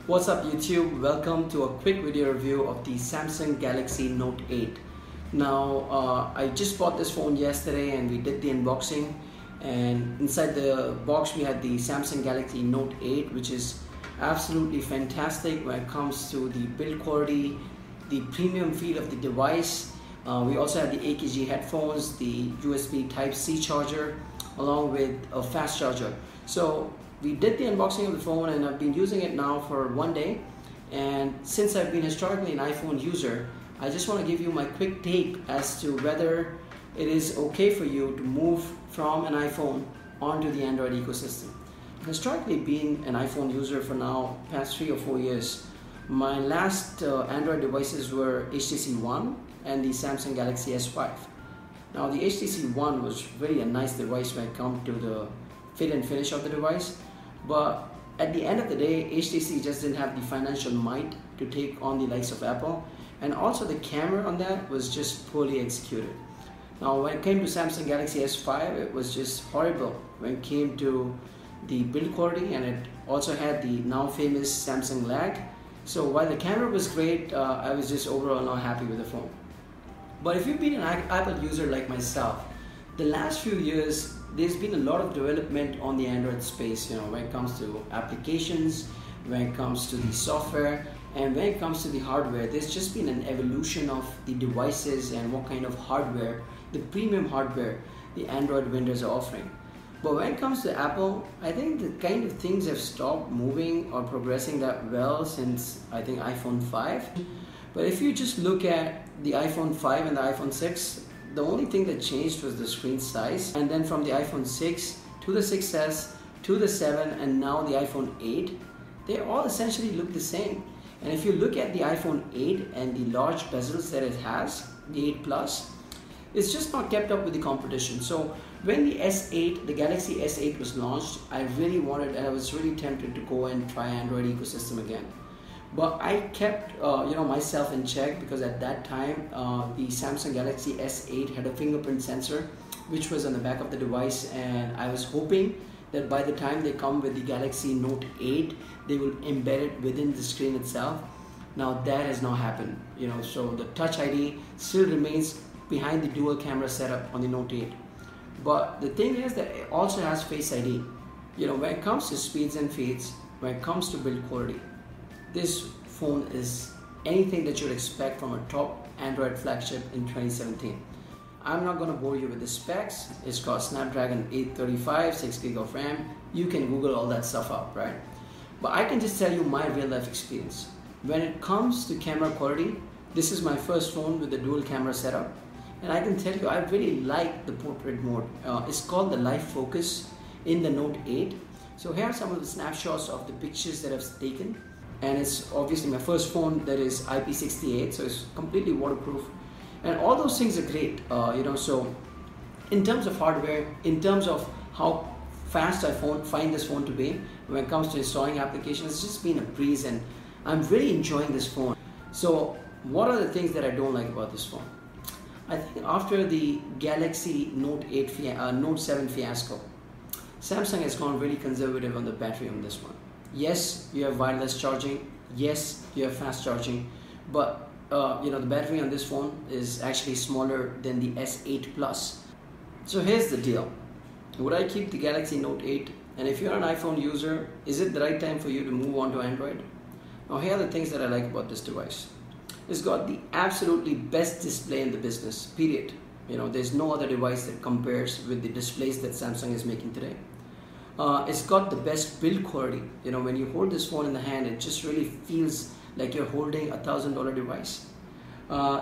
What's up YouTube? Welcome to a quick video review of the Samsung Galaxy Note 8. Now I just bought this phone yesterday and we did the unboxing, and inside the box we had the Samsung Galaxy Note 8, which is absolutely fantastic when it comes to the build quality, the premium feel of the device. We also had the 8kg headphones, the USB Type-C charger along with a fast charger. So we did the unboxing of the phone and I've been using it now for 1 day, and since I've been historically an iPhone user, I just want to give you my quick take as to whether it is okay for you to move from an iPhone onto the Android ecosystem. Historically being an iPhone user for now past 3 or 4 years, my last Android devices were HTC One and the Samsung Galaxy S5. Now the HTC One was really a nice device when it comes to the fit and finish of the device, but at the end of the day HTC just didn't have the financial might to take on the likes of Apple, and also the camera on that was just poorly executed. Now when it came to Samsung Galaxy S5, it was just horrible when it came to the build quality, and it also had the now famous Samsung lag. So while the camera was great, I was just overall not happy with the phone. But if you've been an Apple user like myself, the last few years there's been a lot of development on the Android space, when it comes to applications, when it comes to the software, and when it comes to the hardware. There's just been an evolution of the devices and what kind of hardware, the premium hardware, the Android vendors are offering. But when it comes to Apple, I think the kind of things have stopped moving or progressing that well since I think iPhone 5. But if you just look at the iPhone 5 and the iPhone 6, the only thing that changed was the screen size. And then from the iPhone 6 to the 6S to the 7 and now the iPhone 8, they all essentially look the same. And if you look at the iPhone 8 and the large bezels that it has, the 8 Plus, it's just not kept up with the competition. So when the S8, the Galaxy S8 was launched, I really wanted, and I was really tempted to go and try Android ecosystem again. But I kept myself in check, because at that time the Samsung Galaxy S8 had a fingerprint sensor which was on the back of the device, and I was hoping that by the time they come with the Galaxy Note 8 they will embed it within the screen itself. Now that has not happened, so the Touch ID still remains behind the dual camera setup on the Note 8. But the thing is that it also has Face ID. When it comes to speeds and feeds, when it comes to build quality, this phone is anything that you'd expect from a top Android flagship in 2017. I'm not going to bore you with the specs. It's got Snapdragon 835, 6GB of RAM. You can Google all that stuff up, right? But I can just tell you my real life experience. When it comes to camera quality, this is my first phone with the dual camera setup. And I can tell you, I really like the portrait mode. It's called the Live Focus in the Note 8. So here are some of the snapshots of the pictures that I've taken. And it's obviously my first phone that is IP68, so it's completely waterproof. And all those things are great, so in terms of hardware, in terms of how fast I find this phone to be, when it comes to installing applications, it's just been a breeze, and I'm really enjoying this phone. So what are the things that I don't like about this phone? I think after the Galaxy Note 7 fiasco, Samsung has gone really conservative on the battery on this one. Yes, you have wireless charging. Yes, you have fast charging, but the battery on this phone is actually smaller than the S8 Plus. So here's the deal. Would I keep the Galaxy Note 8? And if you're an iPhone user, is it the right time for you to move on to Android? Now here are the things that I like about this device. It's got the absolutely best display in the business, period. There's no other device that compares with the displays that Samsung is making today. It's got the best build quality. When you hold this phone in the hand, it just really feels like you're holding a $1,000 device.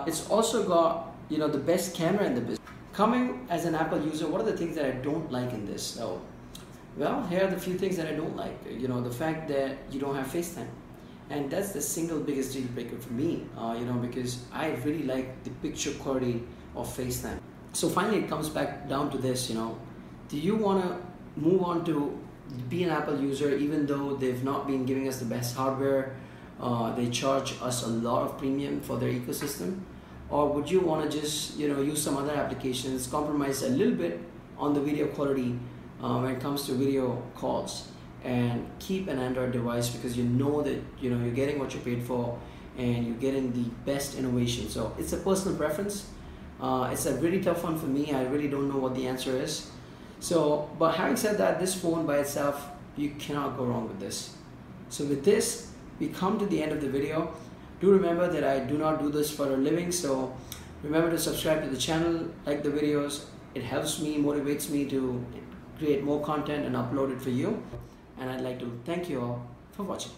It's also got the best camera in the business. Coming as an Apple user, what are the things that I don't like in this? Oh, well, here are the few things that I don't like. The fact that you don't have FaceTime, and that's the single biggest deal breaker for me. Because I really like the picture quality of FaceTime. So finally, it comes back down to this. Do you want to move on to be an Apple user even though they've not been giving us the best hardware? They charge us a lot of premium for their ecosystem, or would you want to just use some other applications, compromise a little bit on the video quality when it comes to video calls, and keep an Android device, because you know that you're getting what you paid for and you're getting the best innovation. So it's a personal preference. It's a really tough one for me. I really don't know what the answer is. So, but having said that, this phone by itself, you cannot go wrong with this. So with this, we come to the end of the video. Do remember that I do not do this for a living, so remember to subscribe to the channel, like the videos. It helps me, motivates me to create more content and upload it for you. And I'd like to thank you all for watching.